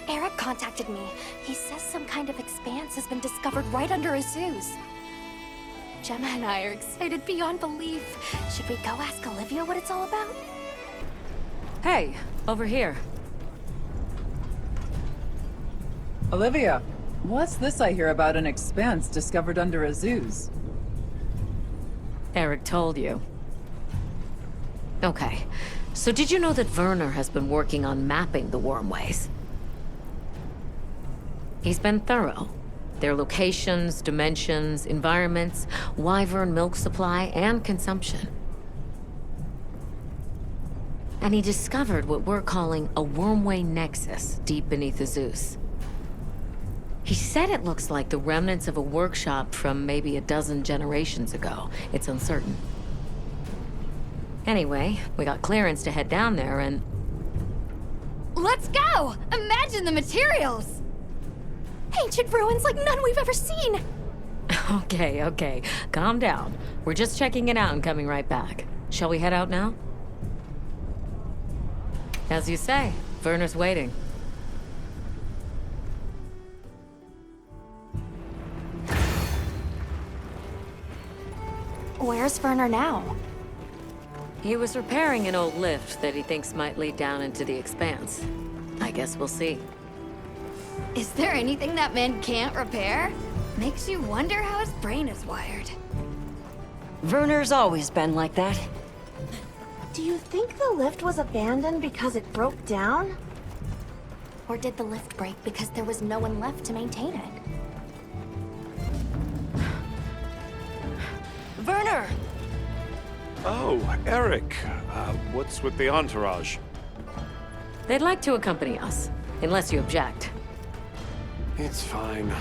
Eric contacted me. He says some kind of expanse has been discovered right under Azuz. Gemma and I are excited beyond belief. Should we go ask Olivia what it's all about? Hey, over here. Olivia, what's this I hear about an expanse discovered under Azuz? Eric told you. Okay, so did you know that Werner has been working on mapping the wormways? He's been thorough. Their locations, dimensions, environments, wyvern milk supply, and consumption. And he discovered what we're calling a wormway nexus deep beneath Azuz. He said it looks like the remnants of a workshop from maybe a dozen generations ago. It's uncertain. Anyway, we got clearance to head down there and... Let's go! Imagine the materials! Ancient ruins like none we've ever seen! Okay. Calm down. We're just checking it out and coming right back. Shall we head out now? As you say, Werner's waiting. Where's Werner now? He was repairing an old lift that he thinks might lead down into the expanse. I guess we'll see. Is there anything that man can't repair? Makes you wonder how his brain is wired. Werner's always been like that. Do you think the lift was abandoned because it broke down? Or did the lift break because there was no one left to maintain it? Werner! Oh, Eric. What's with the entourage? They'd like to accompany us, unless you object. It's fine.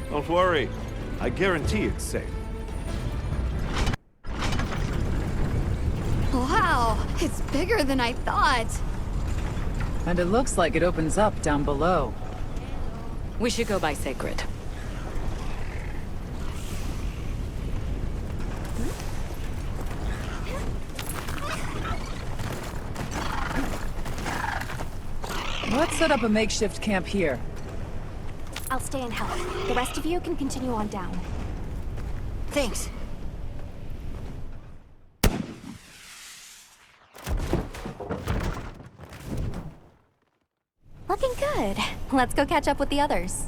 Don't worry. I guarantee it's safe. Wow, it's bigger than I thought. And it looks like it opens up down below. We should go by Sacred. Let's set up a makeshift camp here. I'll stay and help. The rest of you can continue on down. Thanks. Looking good. Let's go catch up with the others.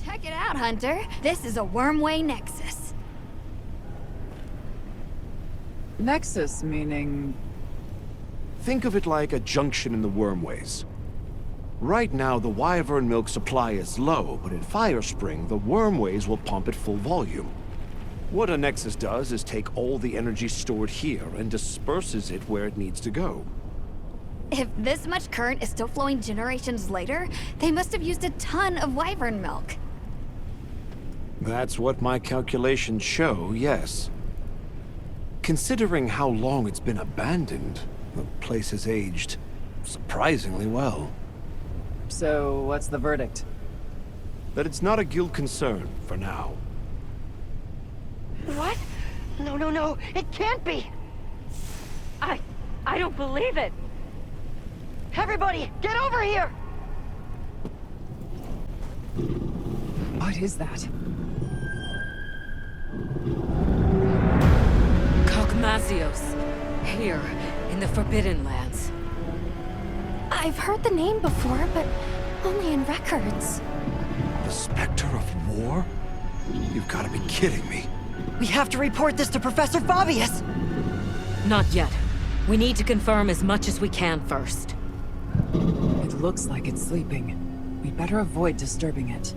Check it out, Hunter. This is a Wormway Nexus. Nexus meaning... Think of it like a junction in the wormways. Right now, the wyvern milk supply is low, but in Firespring, the wormways will pump at full volume. What a nexus does is take all the energy stored here and disperses it where it needs to go. If this much current is still flowing generations later, they must have used a ton of wyvern milk. That's what my calculations show, yes. Considering how long it's been abandoned, the place has aged surprisingly well. So, what's the verdict? That it's not a guild concern for now. What? No, it can't be! I don't believe it! Everybody, get over here! What is that? Cogmazios, here, in the Forbidden Lands. I've heard the name before, but only in records. The Spectre of War? You've got to be kidding me. We have to report this to Professor Fabius! Not yet. We need to confirm as much as we can first. It looks like it's sleeping. We'd better avoid disturbing it.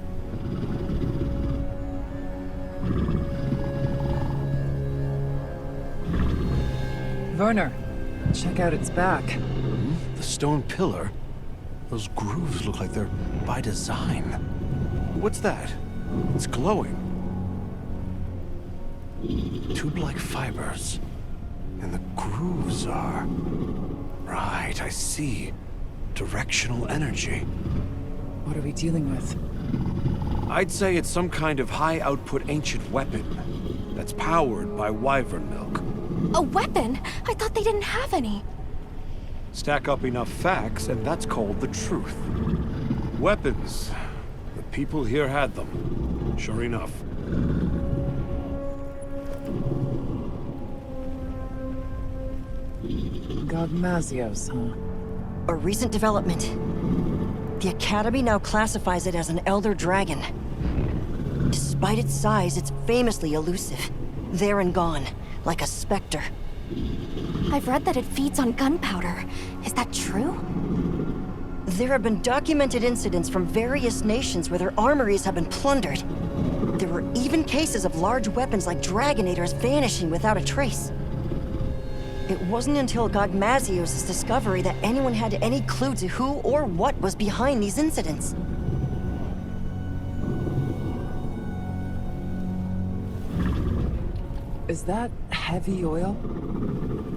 Werner, check out its back. The stone pillar? Those grooves look like they're by design. What's that? It's glowing. Tube-like fibers. And the grooves are... Right, I see. Directional energy. What are we dealing with? I'd say it's some kind of high-output ancient weapon that's powered by wyvern milk. A weapon? I thought they didn't have any. Stack up enough facts, and that's called the truth. Weapons. The people here had them. Sure enough. Gogmazios, huh? A recent development. The Academy now classifies it as an Elder Dragon. Despite its size, it's famously elusive. There and gone, like a specter. I've read that it feeds on gunpowder. Is that true? There have been documented incidents from various nations where their armories have been plundered. There were even cases of large weapons like Dragonators vanishing without a trace. It wasn't until Gogmazios' discovery that anyone had any clue to who or what was behind these incidents. Is that heavy oil?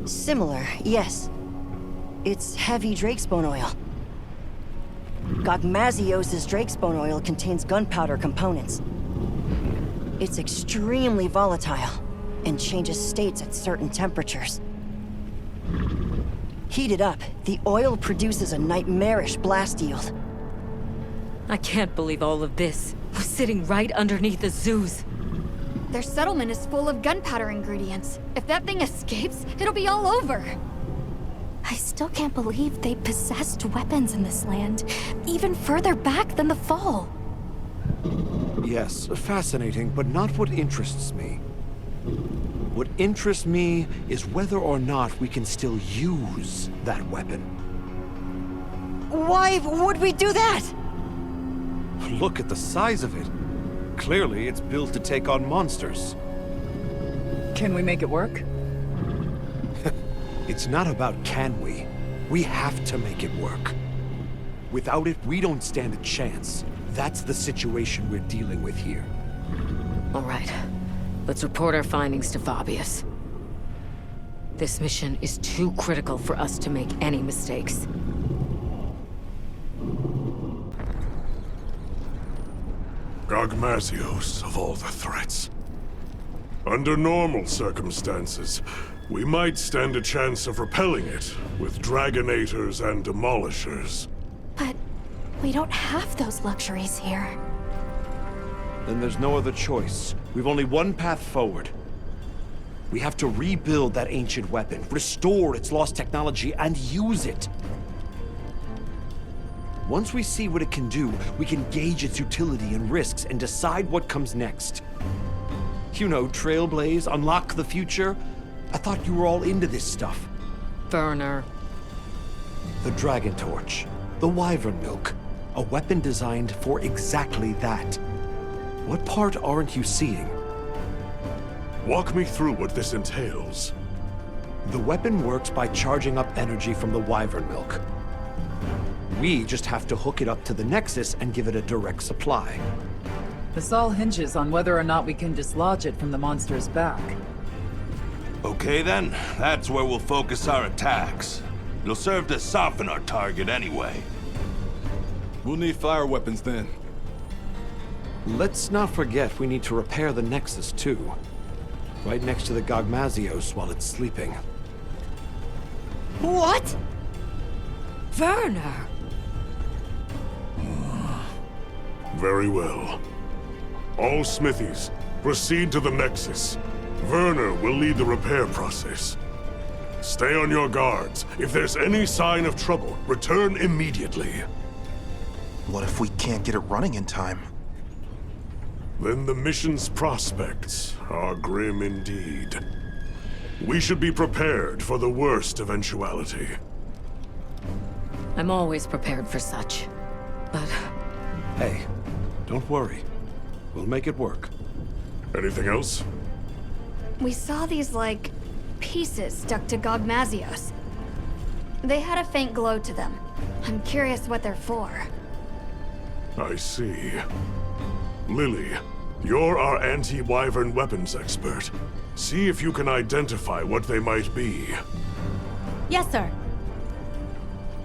Similar, yes. It's heavy drakesbone oil. Gogmazios' drakesbone oil contains gunpowder components. It's extremely volatile and changes states at certain temperatures. Heated up, the oil produces a nightmarish blast yield. I can't believe all of this was sitting right underneath the zoos. Their settlement is full of gunpowder ingredients. If that thing escapes, it'll be all over. I still can't believe they possessed weapons in this land, even further back than the Fall. Yes, fascinating, but not what interests me. What interests me is whether or not we can still use that weapon. Why would we do that? Look at the size of it. Clearly, it's built to take on monsters. Can we make it work? It's not about can we. We have to make it work. Without it, we don't stand a chance. That's the situation we're dealing with here. All right. Let's report our findings to Fabius. This mission is too critical for us to make any mistakes. Gogmazios, of all the threats. Under normal circumstances, we might stand a chance of repelling it with Dragonators and Demolishers. But we don't have those luxuries here. Then there's no other choice. We've only one path forward. We have to rebuild that ancient weapon, restore its lost technology, and use it. Once we see what it can do, we can gauge its utility and risks and decide what comes next. You know, trailblaze, unlock the future. I thought you were all into this stuff. Werner. The Dragon Torch. The Wyvern Milk. A weapon designed for exactly that. What part aren't you seeing? Walk me through what this entails. The weapon works by charging up energy from the Wyvern Milk. We just have to hook it up to the Nexus and give it a direct supply. This all hinges on whether or not we can dislodge it from the monster's back. Okay then, that's where we'll focus our attacks. It'll serve to soften our target anyway. We'll need fire weapons then. Let's not forget we need to repair the Nexus too. Right next to the Gogmazios while it's sleeping. What? Werner! Very well. All smithies, proceed to the Nexus. Werner will lead the repair process. Stay on your guards. If there's any sign of trouble, return immediately. What if we can't get it running in time? Then the mission's prospects are grim indeed. We should be prepared for the worst eventuality. I'm always prepared for such. But Hey, don't worry. We'll make it work. Anything else? We saw these, like, pieces stuck to Gogmazios. They had a faint glow to them. I'm curious what they're for. I see. Lily, you're our anti-Wyvern weapons expert. See if you can identify what they might be. Yes, sir.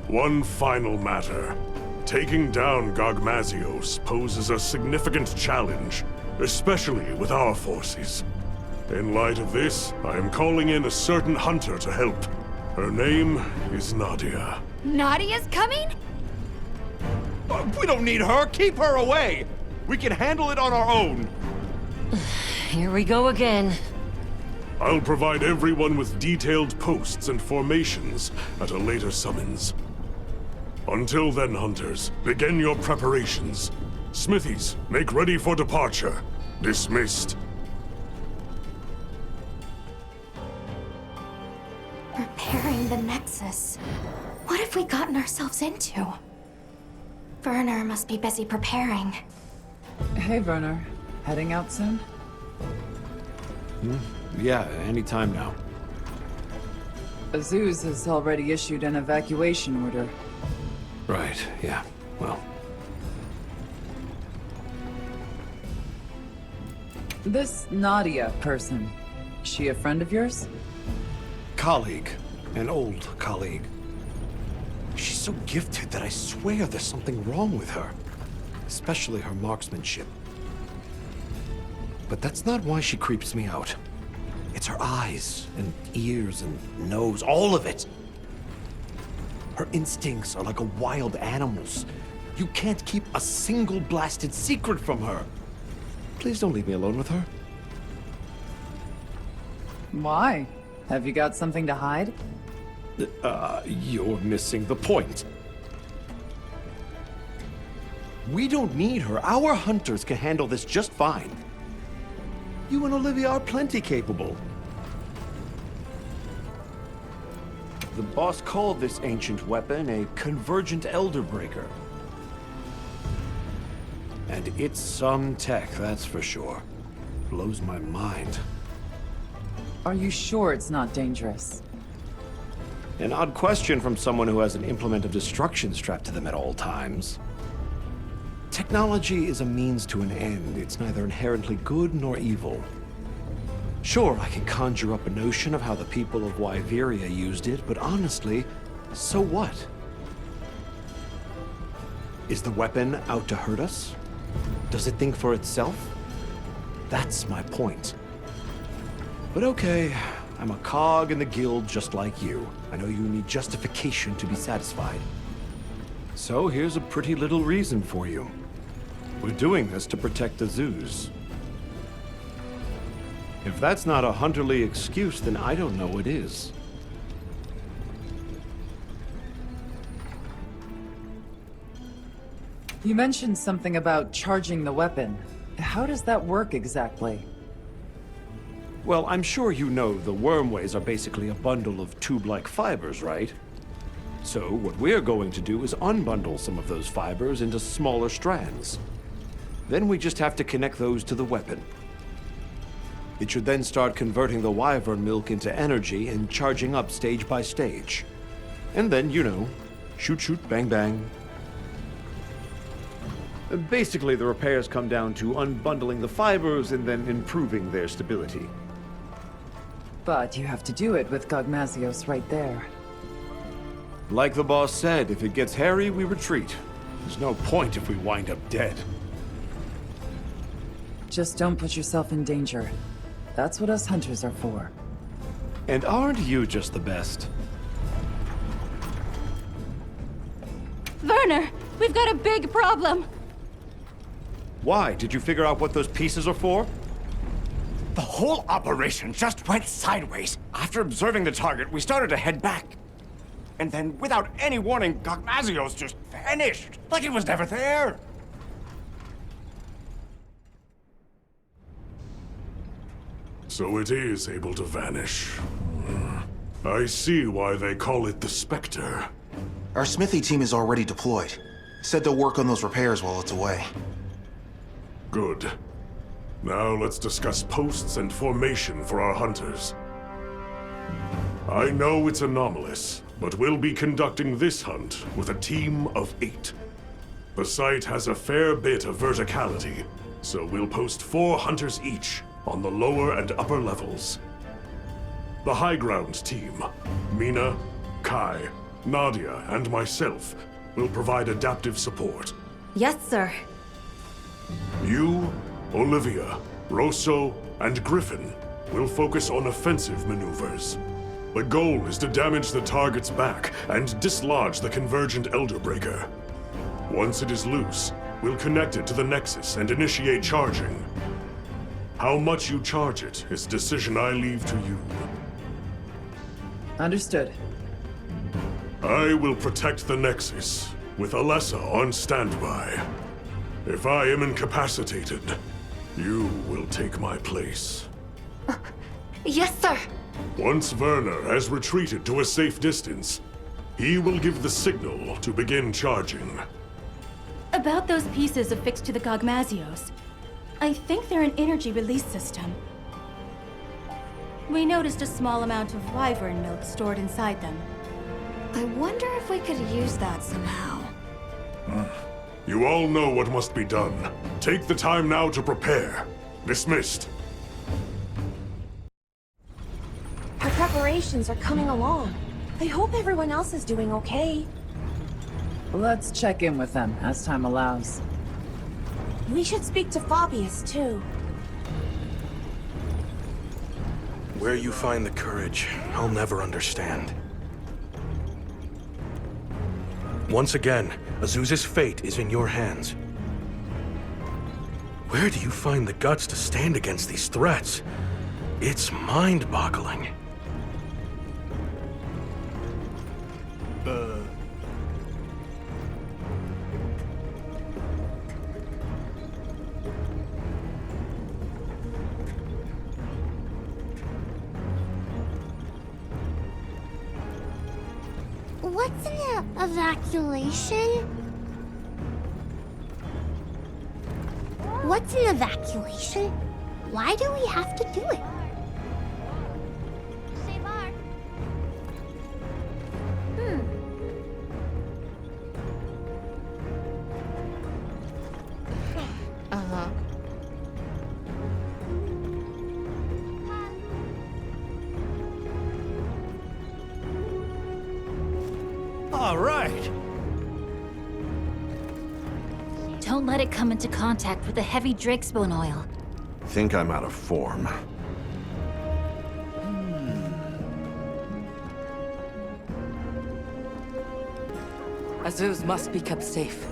One final matter. Taking down Gogmazios poses a significant challenge, especially with our forces. In light of this, I am calling in a certain hunter to help. Her name is Nadia. Nadia's coming? We don't need her! Keep her away! We can handle it on our own! Here we go again. I'll provide everyone with detailed posts and formations at a later summons. Until then, hunters, begin your preparations. Smithies, make ready for departure. Dismissed. Repairing the Nexus. What have we gotten ourselves into? Werner must be busy preparing. Hey, Werner. Heading out soon? Yeah, anytime now. Azuz has already issued an evacuation order. Right, yeah. Well, This Nadia person, she a friend of yours? colleague. An old colleague. She's so gifted that I swear there's something wrong with her. Especially her marksmanship. But that's not why she creeps me out. It's her eyes, and ears, and nose, all of it. Her instincts are like a wild animal's. You can't keep a single blasted secret from her. Please don't leave me alone with her. Why? Have you got something to hide? You're missing the point. We don't need her. Our hunters can handle this just fine. You and Olivia are plenty capable. The boss called this ancient weapon a Convergent Elderbreaker. And it's some tech, that's for sure. Blows my mind. Are you sure it's not dangerous? An odd question from someone who has an implement of destruction strapped to them at all times. Technology is a means to an end. It's neither inherently good nor evil. Sure, I can conjure up a notion of how the people of Wyveria used it, but honestly, so what? Is the weapon out to hurt us? Does it think for itself? That's my point. But okay, I'm a cog in the guild just like you. I know you need justification to be satisfied. So here's a pretty little reason for you. We're doing this to protect the zoos. If that's not a hunterly excuse, then I don't know what is. You mentioned something about charging the weapon. How does that work exactly? Well, I'm sure you know the wormways are basically a bundle of tube-like fibers, right? So what we're going to do is unbundle some of those fibers into smaller strands. Then we just have to connect those to the weapon. It should then start converting the wyvern milk into energy and charging up stage by stage. And then, you know, shoot, shoot, bang, bang. Basically, the repairs come down to unbundling the fibers and then improving their stability. But you have to do it with Gogmazios right there. Like the boss said, if it gets hairy, we retreat. There's no point if we wind up dead. Just don't put yourself in danger. That's what us hunters are for. And aren't you just the best? Werner, we've got a big problem. Why? Did you figure out what those pieces are for? The whole operation just went sideways. After observing the target, we started to head back. And then, without any warning, Gogmazios just vanished, like it was never there. So it is able to vanish. I see why they call it the Spectre. Our smithy team is already deployed. Said they'll work on those repairs while it's away. Good. Now let's discuss posts and formation for our hunters. I know it's anomalous, but we'll be conducting this hunt with a team of 8. The site has a fair bit of verticality, so we'll post 4 hunters each on the lower and upper levels. The high ground team, Mina, Kai, Nadia, and myself, will provide adaptive support. Yes, sir. You, Olivia, Rosso, and Griffin will focus on offensive maneuvers. The goal is to damage the target's back and dislodge the Convergent Elderbreaker. Once it is loose, we'll connect it to the Nexus and initiate charging. How much you charge it is a decision I leave to you. Understood. I will protect the Nexus, with Alessa on standby. If I am incapacitated, you will take my place. Yes, sir. Once Werner has retreated to a safe distance, he will give the signal to begin charging. About those pieces affixed to the Gogmazios, I think they're an energy release system. We noticed a small amount of wyvern milk stored inside them. I wonder if we could use that somehow. You all know what must be done. Take the time now to prepare. Dismissed. Our preparations are coming along. I hope everyone else is doing okay. Let's check in with them as time allows. We should speak to Fabius, too. Where you find the courage, I'll never understand. Once again, Azuz's fate is in your hands. Where do you find the guts to stand against these threats? It's mind-boggling. What's an evacuation? What's an evacuation? Why do we have to do it? Uh-huh. All right. Don't let it come into contact with the heavy Drakesbone oil. Think I'm out of form. Azuz must be kept safe.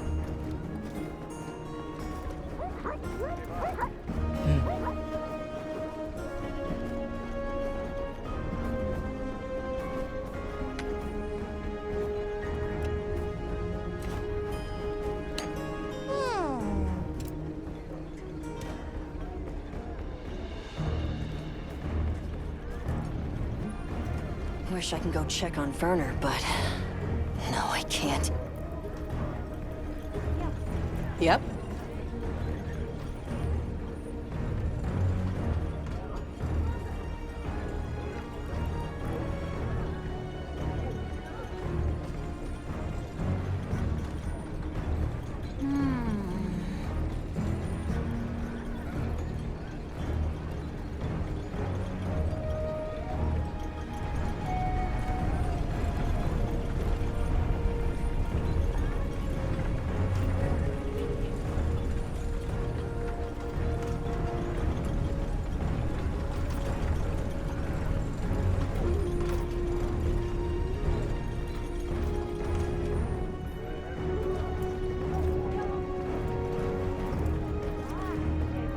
Wish I can go check on Werner, but no, I can't. Yep.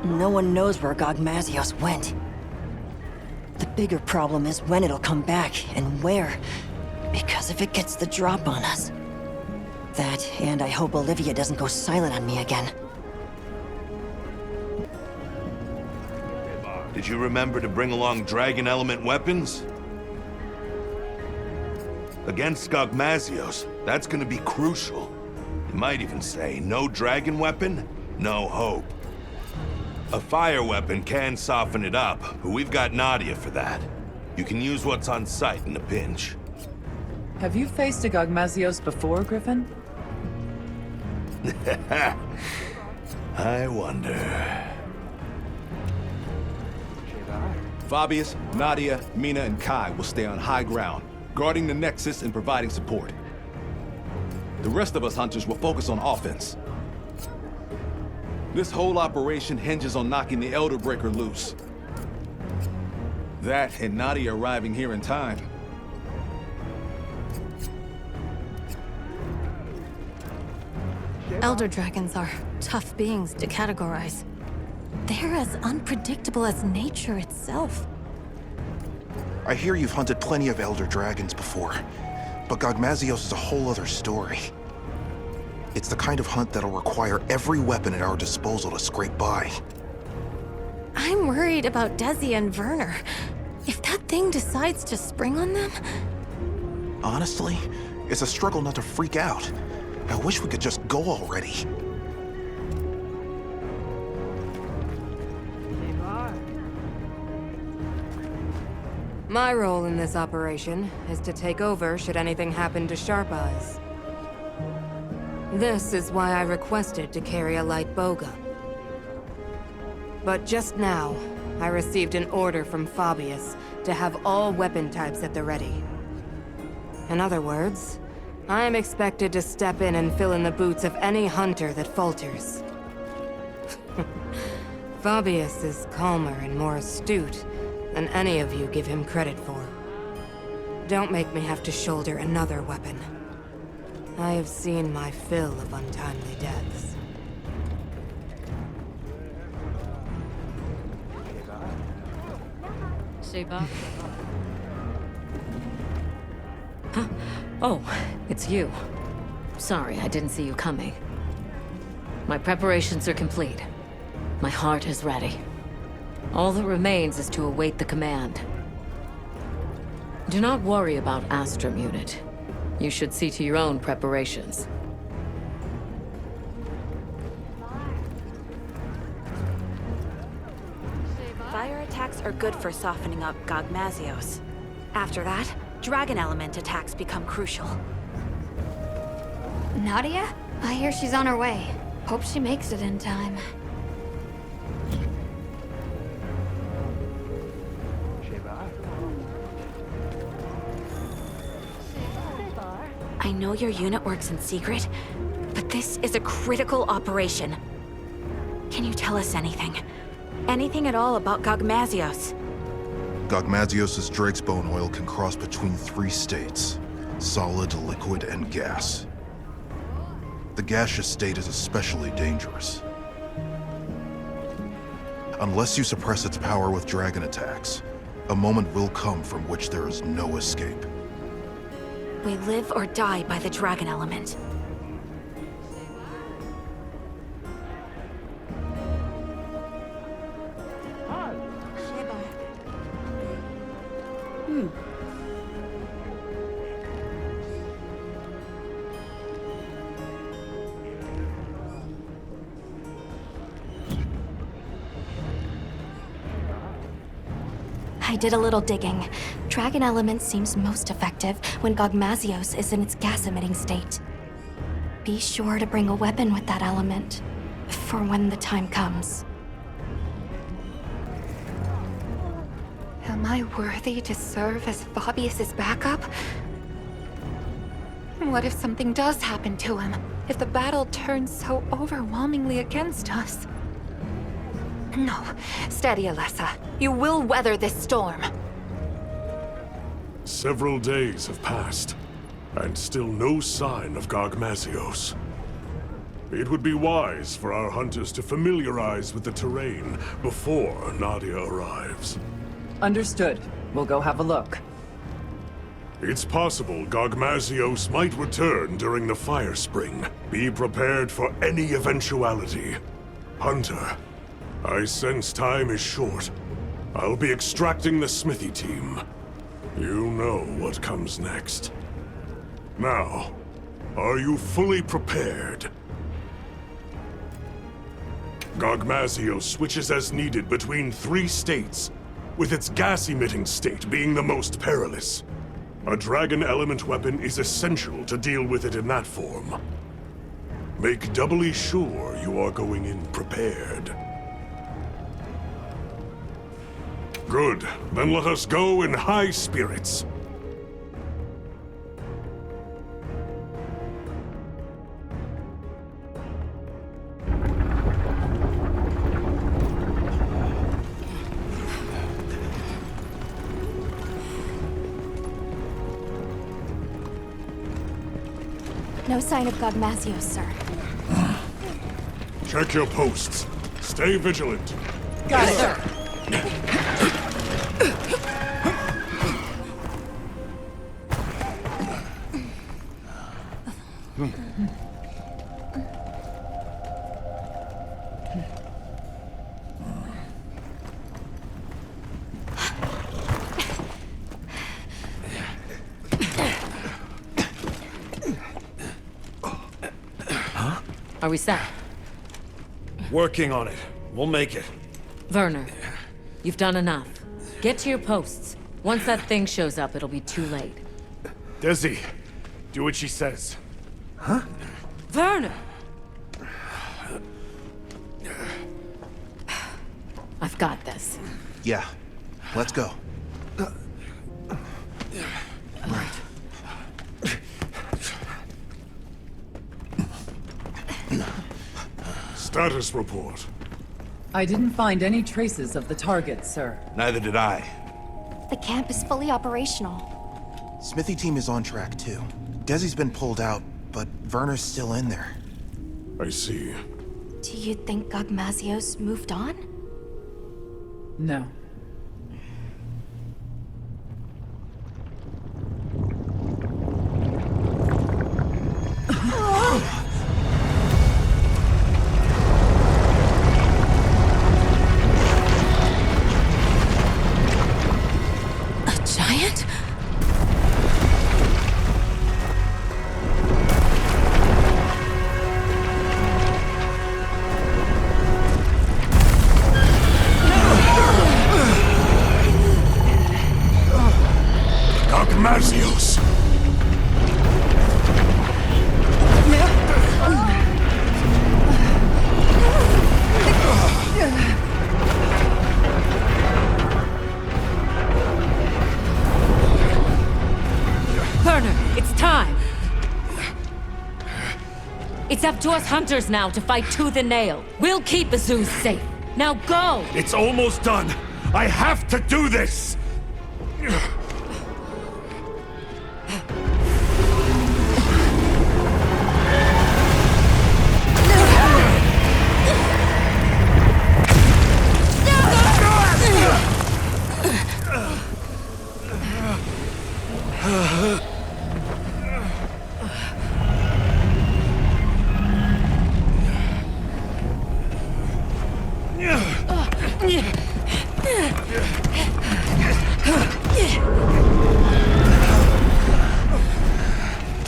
No one knows where Gogmazios went. The bigger problem is when it'll come back, and where. Because if it gets the drop on us... That, and I hope Olivia doesn't go silent on me again. Did you remember to bring along dragon element weapons? Against Gogmazios, that's gonna be crucial. You might even say, no dragon weapon, no hope. A fire weapon can soften it up, but we've got Nadia for that. You can use what's on site in a pinch. Have you faced a Gogmazios before, Griffin? I wonder. Fabius, Nadia, Mina, and Kai will stay on high ground, guarding the Nexus and providing support. The rest of us hunters will focus on offense. This whole operation hinges on knocking the Elder Breaker loose. That and Nadia arriving here in time. Elder dragons are tough beings to categorize. They're as unpredictable as nature itself. I hear you've hunted plenty of Elder Dragons before, but Gogmazios is a whole other story. It's the kind of hunt that'll require every weapon at our disposal to scrape by. I'm worried about Desi and Werner. If that thing decides to spring on them... Honestly, it's a struggle not to freak out. I wish we could just go already. My role in this operation is to take over should anything happen to Sharp Eyes. This is why I requested to carry a light bowgun. But just now, I received an order from Fabius to have all weapon types at the ready. In other words, I am expected to step in and fill in the boots of any hunter that falters. Fabius is calmer and more astute than any of you give him credit for. Don't make me have to shoulder another weapon. I have seen my fill of untimely deaths. Sheva? Huh? Oh, it's you. Sorry, I didn't see you coming. My preparations are complete. My heart is ready. All that remains is to await the command. Do not worry about Astrum Unit. You should see to your own preparations. Fire attacks are good for softening up Gogmazios. After that, Dragon Element attacks become crucial. Nadia? I hear she's on her way. Hope she makes it in time. I know your unit works in secret, but this is a critical operation. Can you tell us anything? Anything at all about Gogmazios? Gogmazios' Drake's Bone oil can cross between 3 states: solid, liquid, and gas. The gaseous state is especially dangerous. Unless you suppress its power with dragon attacks, a moment will come from which there is no escape. We live or die by the Dragon Element. I did a little digging. Dragon Element seems most effective when Gogmazios is in its gas-emitting state. Be sure to bring a weapon with that element, for when the time comes. Am I worthy to serve as Fabius's backup? What if something does happen to him? If the battle turns so overwhelmingly against us? No. Steady, Alessa. You will weather this storm. Several days have passed, and still no sign of Gogmazios. It would be wise for our hunters to familiarize with the terrain before Nadia arrives. Understood. We'll go have a look. It's possible Gogmazios might return during the Fire Spring. Be prepared for any eventuality. Hunter, I sense time is short. I'll be extracting the smithy team. You know what comes next. Now, are you fully prepared? Gogmazios switches as needed between 3 states. with its gas-emitting state being the most perilous. A dragon element weapon is essential to deal with it in that form. Make doubly sure you are going in prepared. Good. Then let us go in high spirits. No sign of Gogmazios, sir. Check your posts. Stay vigilant. Got it, sir. Are we set? Working on it. We'll make it. Werner, you've done enough. Get to your posts. Once that thing shows up, it'll be too late. Desi, do what she says. Huh? Werner! I've got this. Yeah. Let's go. Right. Status report. I didn't find any traces of the target, sir. Neither did I. The camp is fully operational. Smithy team is on track, too. Desi's been pulled out, but Werner's still in there. I see. Do you think Gogmazios moved on? No. Giant? Gogmazios! Werner, it's time! It's up to us hunters now to fight tooth and nail. We'll keep Azuz safe. Now go! It's almost done. I have to do this!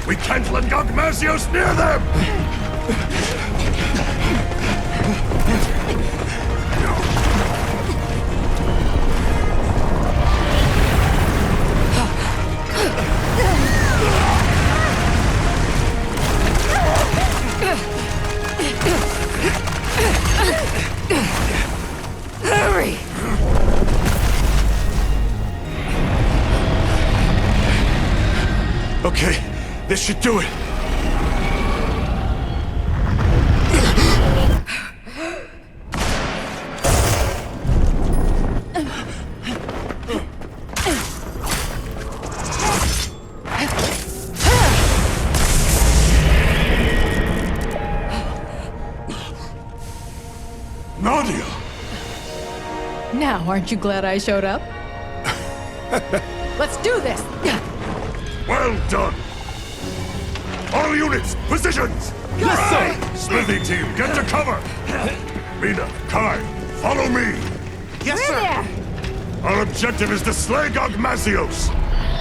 We can't let Gogmazios near them! Hurry! Okay, this should do it. Nadia! Now, aren't you glad I showed up? Let's do this! Well done! All units, positions! Yes, sir! Smithy team, get to cover! Mina, Kai, follow me! Yes, sir! Our objective is to slay Gogmazios!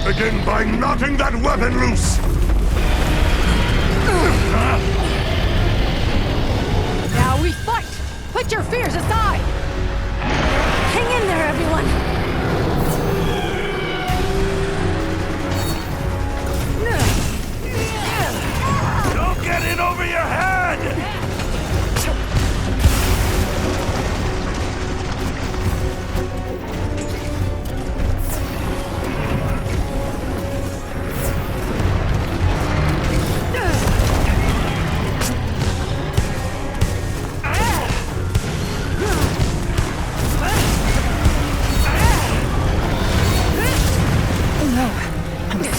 Begin by knocking that weapon loose! Now we fight! Put your fears aside! Hang in there, everyone!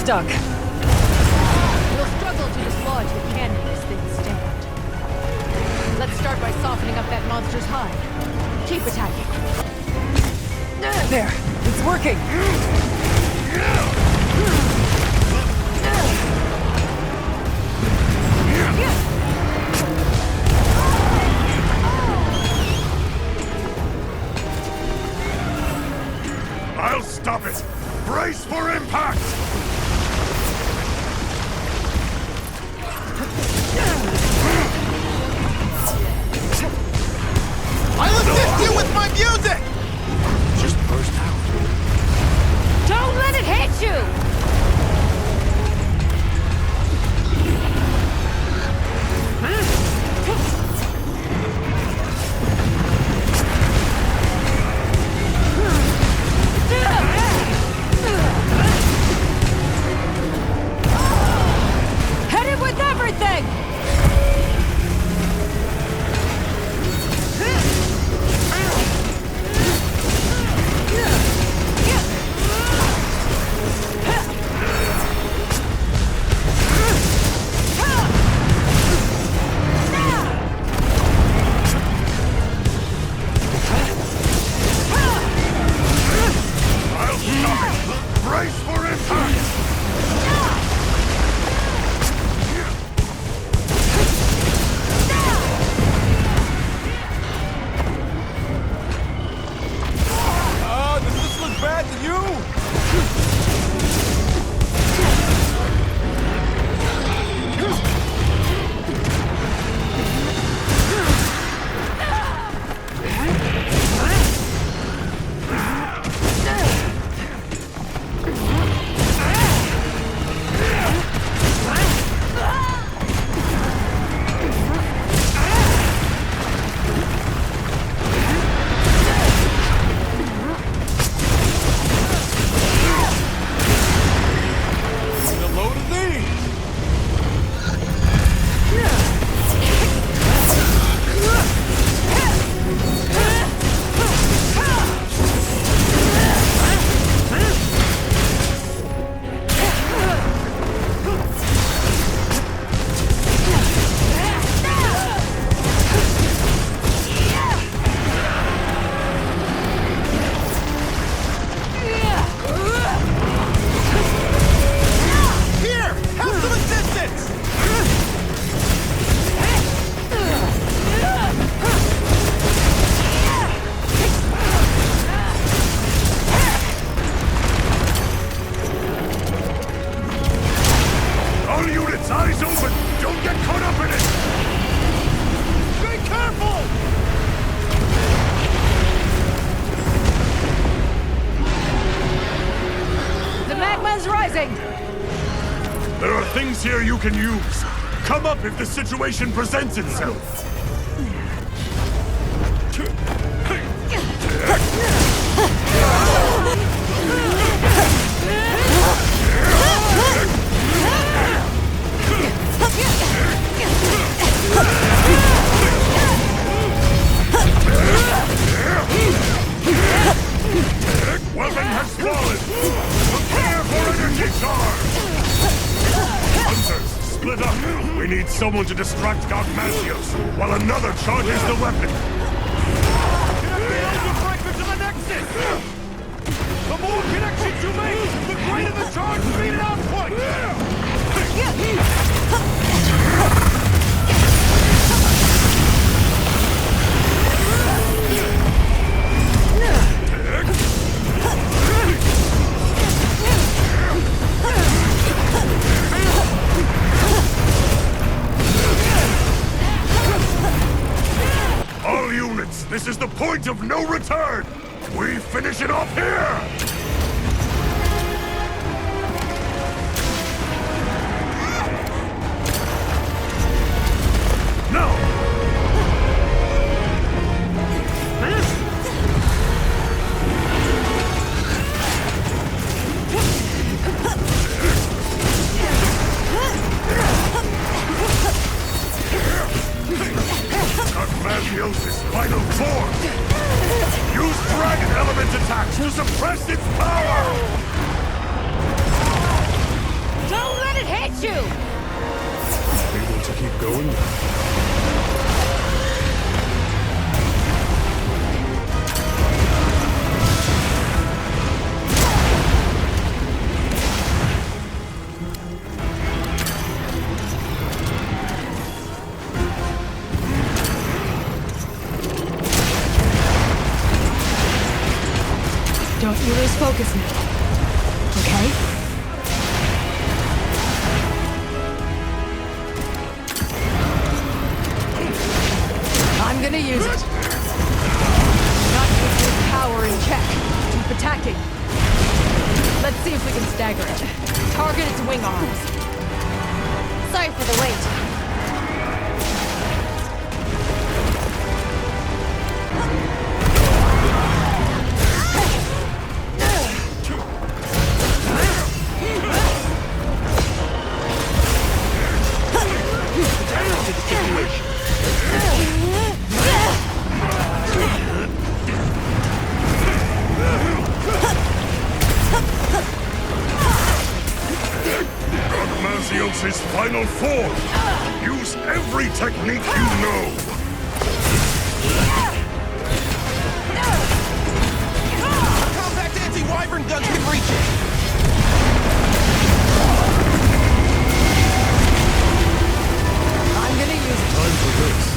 stuck. We'll struggle to dislodge the cannon as things stand. Let's start by softening up that monster's hide. Keep attacking. There! It's working! I'll stop it! Brace for impact! I'll assist you with my music! Just burst out. Don't let it hit you! Hit it with everything! I'll stop it! Brace for impact! Does this look bad to you? A load of these! Here! Have some assistance! All units, eyes open! Don't get caught up in it! Be careful! The magma's rising! There are things here you can use. Come up if the situation presents itself. Weapon has fallen! Prepare for energy charge! Hunters, split up! We need someone to distract Gogmasios, while another charges the weapon! Breaker to the Nexus! The more connections you make, the greater the charge speed and output! All units, this is the point of no return! We finish it off here! No! Gogmasios' final form! Use dragon element attacks to suppress its focus me. Okay? I'm gonna use it. Not keep his power in check. Keep attacking. Let's see if we can stagger it. Target its wing arms. Sorry for the wait. Gogmazios' final form! Use every technique you know! Compact anti-wyvern guns can reach it! I'm gonna use it. Time for this.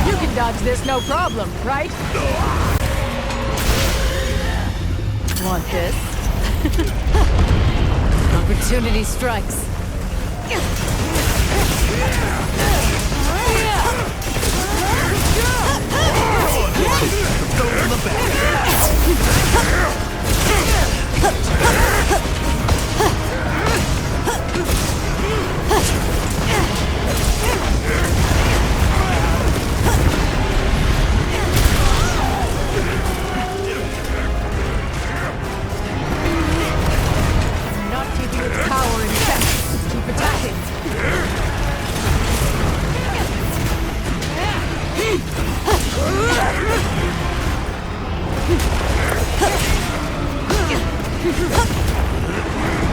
You can dodge this no problem, right? Want this? Opportunity strikes. Not keeping its power in check. Keep attacking.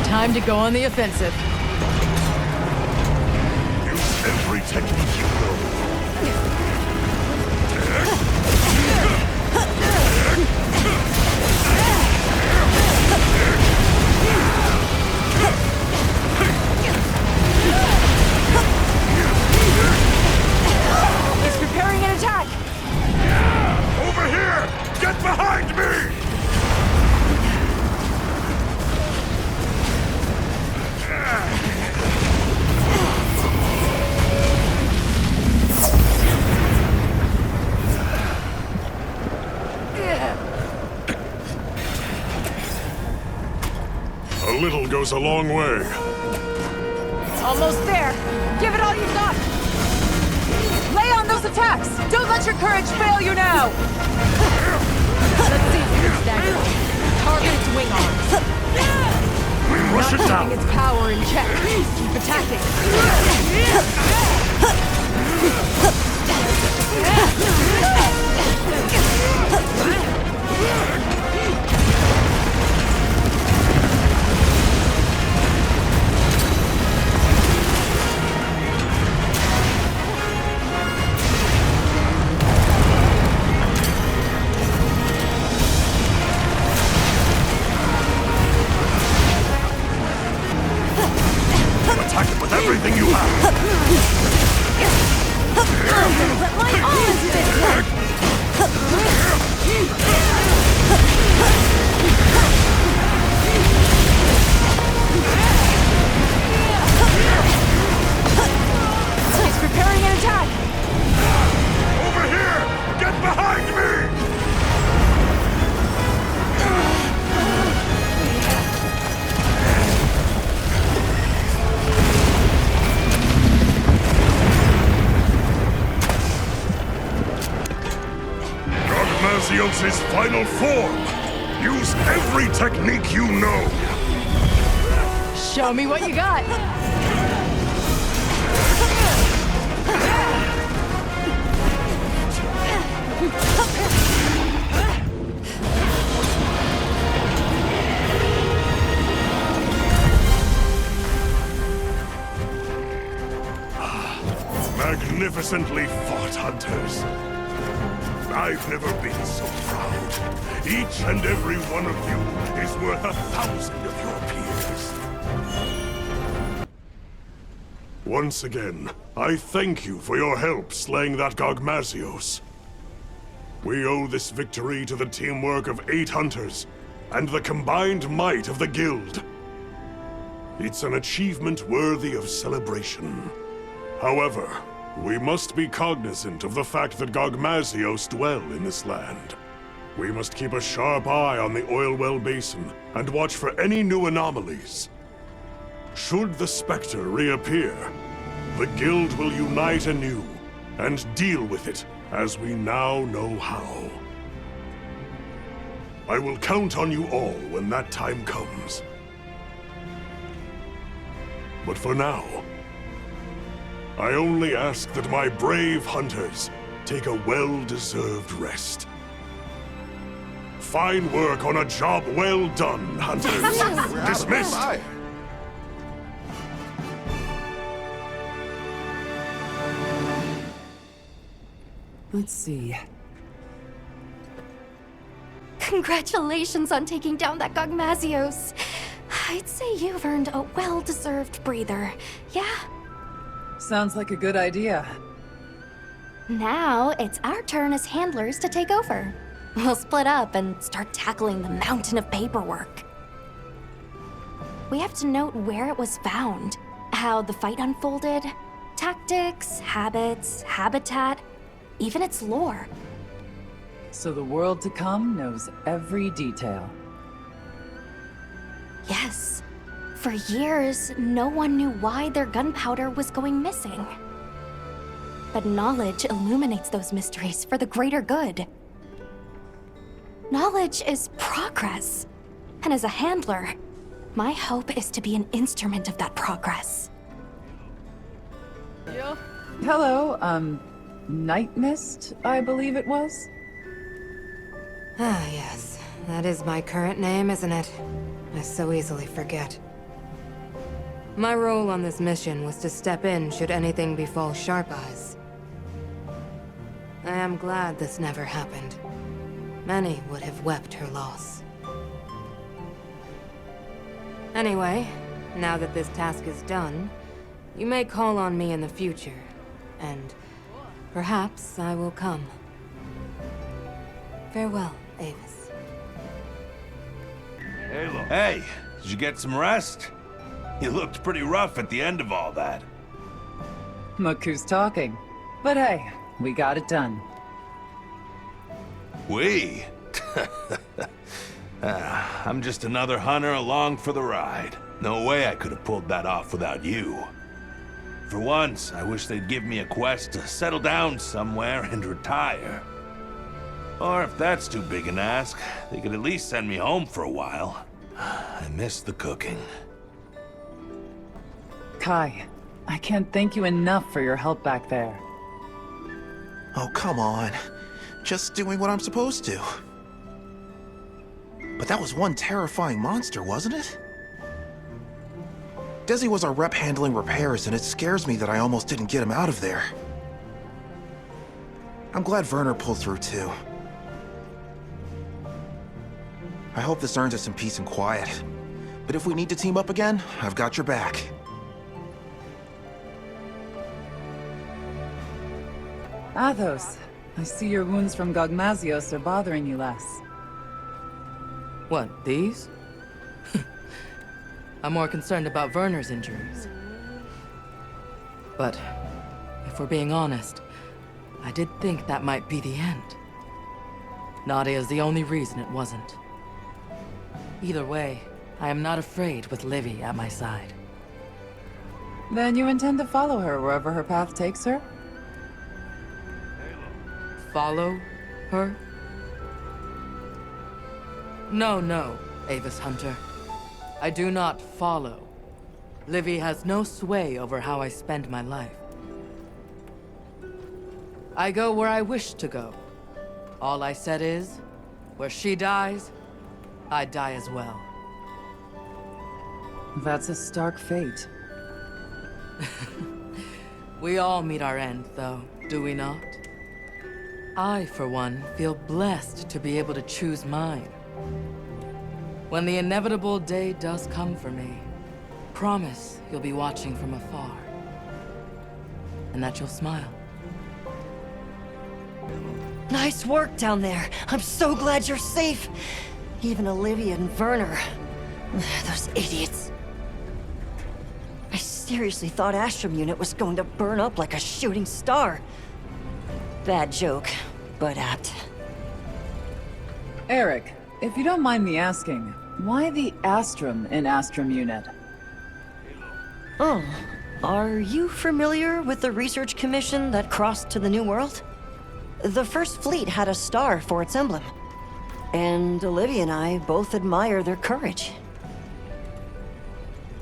Time to go on the offensive. Use every technique you know. He's preparing an attack! Over here! Get behind me! A little goes a long way. Almost there! Give it all you've got! Lay on those attacks! Don't let your courage fail you now! Let's see if we can stagger it. Target its wing arms. Rush it Not down! keeping its power in check. Keep attacking. Attack it with everything you have! I'm gonna put my all into this one! He's preparing an attack! Over here! Get behind me! Gogmazios' final form! Use every technique you know! Show me what you got! Magnificently fought, hunters. I've never been so proud. Each and every one of you is worth 1,000 of your peers. Once again, I thank you for your help slaying that Gogmazios. We owe this victory to the teamwork of 8 hunters and the combined might of the Guild. It's an achievement worthy of celebration. However, we must be cognizant of the fact that Gogmazios dwell in this land. We must keep a sharp eye on the Oilwell Basin and watch for any new anomalies. Should the Spectre reappear, the Guild will unite anew and deal with it as we now know how. I will count on you all when that time comes. But for now, I only ask that my brave hunters take a well-deserved rest. Fine work on a job well done, hunters. Dismissed! Let's see. Congratulations on taking down that Gogmazios. I'd say you've earned a well-deserved breather, yeah? Sounds like a good idea. Now, it's our turn as handlers to take over. We'll split up and start tackling the mountain of paperwork. We have to note where it was found, how the fight unfolded, tactics, habits, habitat, even its lore. So the world to come knows every detail. Yes. For years, no one knew why their gunpowder was going missing. But knowledge illuminates those mysteries for the greater good. Knowledge is progress. And as a handler, my hope is to be an instrument of that progress. Hello, Night Mist, I believe it was? Ah, yes. That is my current name, isn't it? I so easily forget. My role on this mission was to step in should anything befall Sharp Eyes. I am glad this never happened. Many would have wept her loss. Anyway, now that this task is done, you may call on me in the future, and perhaps I will come. Farewell, Avis. Hey, did you get some rest? You looked pretty rough at the end of all that. Look who's talking. But hey, we got it done. We? I'm just another hunter along for the ride. No way I could have pulled that off without you. For once, I wish they'd give me a quest to settle down somewhere and retire. Or if that's too big an ask, they could at least send me home for a while. I miss the cooking. Kai, I can't thank you enough for your help back there. Oh, come on. Just doing what I'm supposed to. But that was one terrifying monster, wasn't it? Desi was our rep handling repairs, and it scares me that I almost didn't get him out of there. I'm glad Werner pulled through, too. I hope this earns us some peace and quiet. But if we need to team up again, I've got your back. Athos, I see your wounds from Gogmazios are bothering you less. What, these? I'm more concerned about Werner's injuries. But, if we're being honest, I did think that might be the end. Nadia's the only reason it wasn't. Either way, I am not afraid with Livy at my side. Then you intend to follow her wherever her path takes her? Follow her? No, Avis Hunter. I do not follow. Livy has no sway over how I spend my life. I go where I wish to go. All I said is, where she dies, I die as well. That's a stark fate. We all meet our end, though, do we not? I, for one, feel blessed to be able to choose mine. When the inevitable day does come for me, promise you'll be watching from afar. And that you'll smile. Nice work down there. I'm so glad you're safe. Even Olivia and Werner. Those idiots. I seriously thought Astrum Unit was going to burn up like a shooting star. Bad joke, but apt. Eric, if you don't mind me asking, why the Astrum in Astrum Unit? Oh, are you familiar with the research commission that crossed to the New World? The First Fleet had a star for its emblem. And Olivia and I both admire their courage.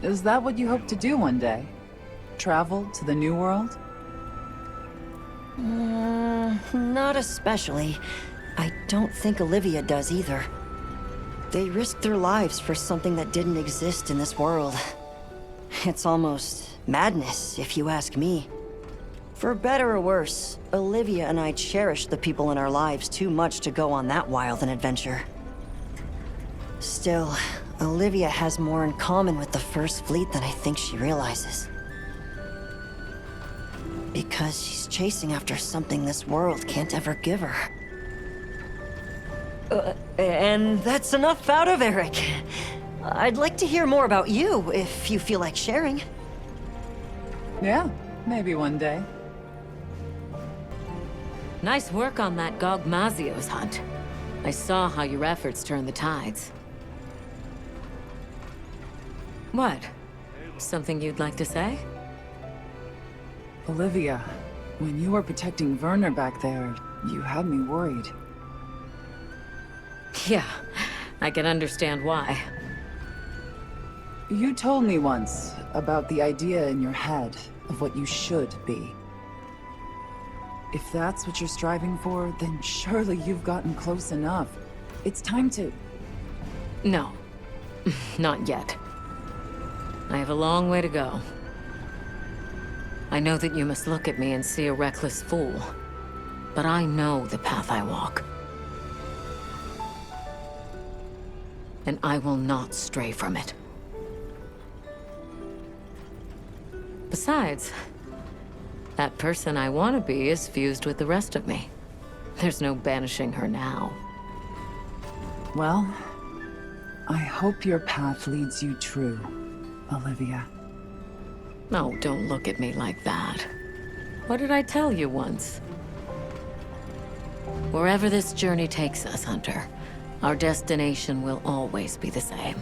Is that what you hope to do one day? Travel to the New World? Not especially. I don't think Olivia does either. They risked their lives for something that didn't exist in this world. It's almost madness, if you ask me. For better or worse, Olivia and I cherish the people in our lives too much to go on that wild an adventure. Still, Olivia has more in common with the First Fleet than I think she realizes. Because she's chasing after something this world can't ever give her. And that's enough out of Eric. I'd like to hear more about you, if you feel like sharing. Yeah, maybe one day. Nice work on that Gogmazios hunt. I saw how your efforts turned the tides. What? Something you'd like to say? Olivia, when you were protecting Werner back there, you had me worried. Yeah, I can understand why. You told me once about the idea in your head of what you should be. If that's what you're striving for, then surely you've gotten close enough. It's time to... No, not yet. I have a long way to go. I know that you must look at me and see a reckless fool, but I know the path I walk. And I will not stray from it. Besides, that person I want to be is fused with the rest of me. There's no banishing her now. Well, I hope your path leads you true, Olivia. No, don't look at me like that. What did I tell you once? Wherever this journey takes us, Hunter, our destination will always be the same.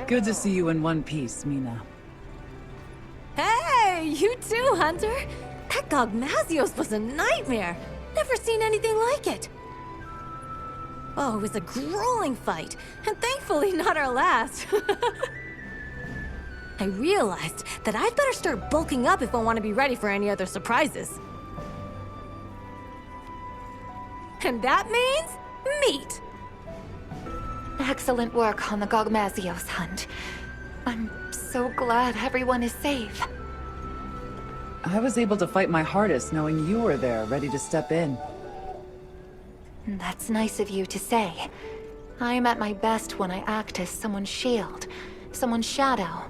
Good to see you in one piece, Mina. Hey, you too, Hunter. That Gogmazios was a nightmare. Never seen anything like it. Oh, it was a grueling fight, and thankfully not our last. I realized that I'd better start bulking up if I want to be ready for any other surprises. And that means meat. Excellent work on the Gogmazios hunt. I'm so glad everyone is safe. I was able to fight my hardest knowing you were there, ready to step in. That's nice of you to say. I'm at my best when I act as someone's shield, someone's shadow.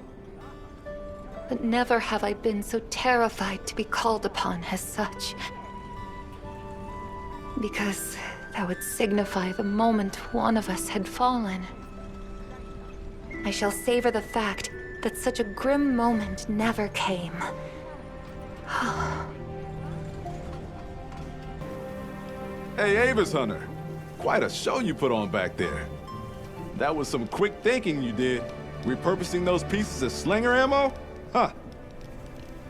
But never have I been so terrified to be called upon as such. Because that would signify the moment one of us had fallen. I shall savor the fact that such a grim moment never came. Hey, Avis Hunter. Quite a show you put on back there. That was some quick thinking you did. Repurposing those pieces as slinger ammo? Huh.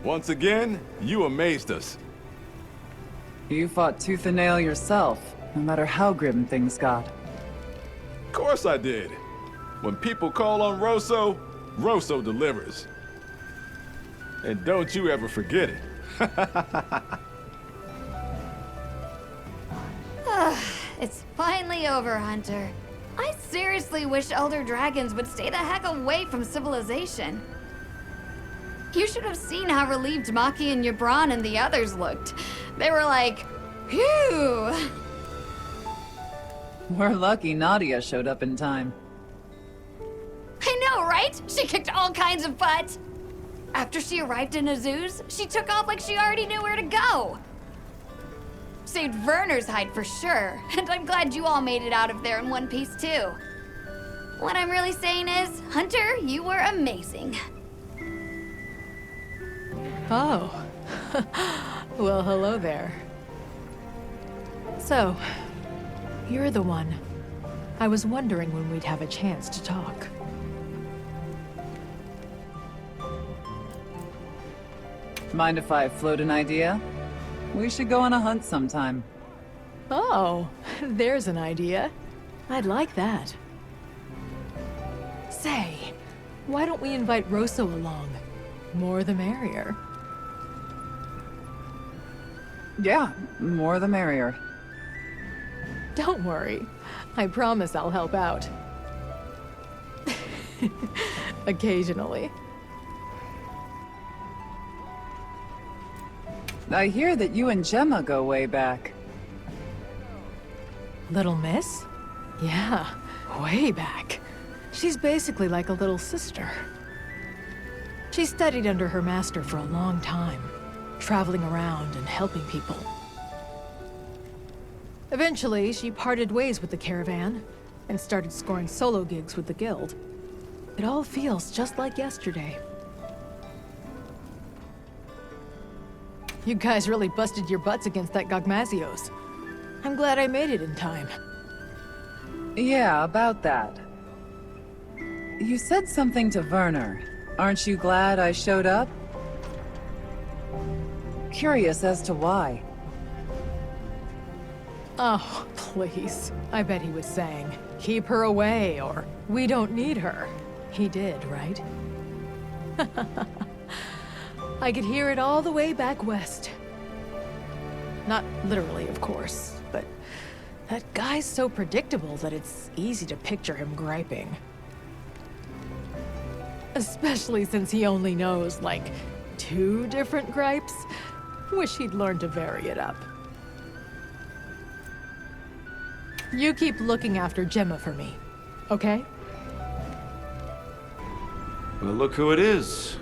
Once again, you amazed us. You fought tooth and nail yourself, no matter how grim things got. Of course I did. When people call on Rosso, Rosso delivers. And don't you ever forget it. It's finally over, Hunter. I seriously wish Elder Dragons would stay the heck away from civilization. You should have seen how relieved Maki and Yabran and the others looked. They were like, phew. We're lucky Nadia showed up in time. I know, right? She kicked all kinds of butt. After she arrived in Azuz, she took off like she already knew where to go. Saved Werner's hide for sure, and I'm glad you all made it out of there in one piece too. What I'm really saying is, Hunter, you were amazing. Oh. Well, hello there. So, you're the one. I was wondering when we'd have a chance to talk. Mind if I float an idea? We should go on a hunt sometime. Oh, there's an idea. I'd like that. Say, why don't we invite Rosso along? More the merrier. Yeah, more the merrier. Don't worry. I promise I'll help out. Occasionally. I hear that you and Gemma go way back. Little Miss? Yeah, way back. She's basically like a little sister. She studied under her master for a long time, traveling around and helping people. Eventually, she parted ways with the caravan and started scoring solo gigs with the guild. It all feels just like yesterday. You guys really busted your butts against that Gogmazios. I'm glad I made it in time. Yeah, about that. You said something to Werner. Aren't you glad I showed up? Curious as to why. Oh, please. I bet he was saying, keep her away, or we don't need her. He did, right? I could hear it all the way back west. Not literally, of course, but that guy's so predictable that it's easy to picture him griping. Especially since he only knows, like, 2 different gripes. Wish he'd learned to vary it up. You keep looking after Gemma for me, okay? Well, look who it is.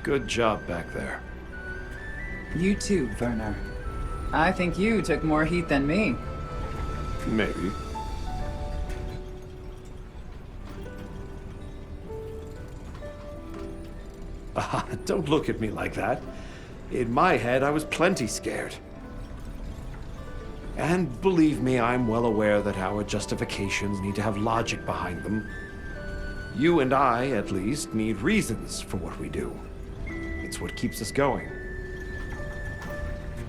Good job back there. You too, Werner. I think you took more heat than me. Maybe. Don't look at me like that. In my head, I was plenty scared. And believe me, I'm well aware that our justifications need to have logic behind them. You and I, at least, need reasons for what we do. It's what keeps us going.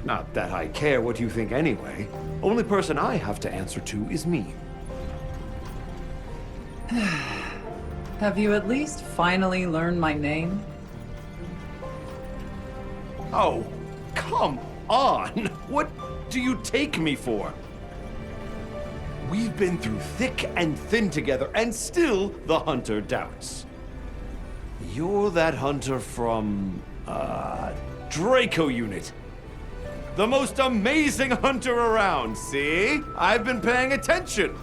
Not that I care what you think anyway. Only person I have to answer to is me. Have you at least finally learned my name? Oh, come on! What do you take me for? We've been through thick and thin together, and still the Hunter doubts. You're that Hunter from, Draco Unit. The most amazing Hunter around, see? I've been paying attention.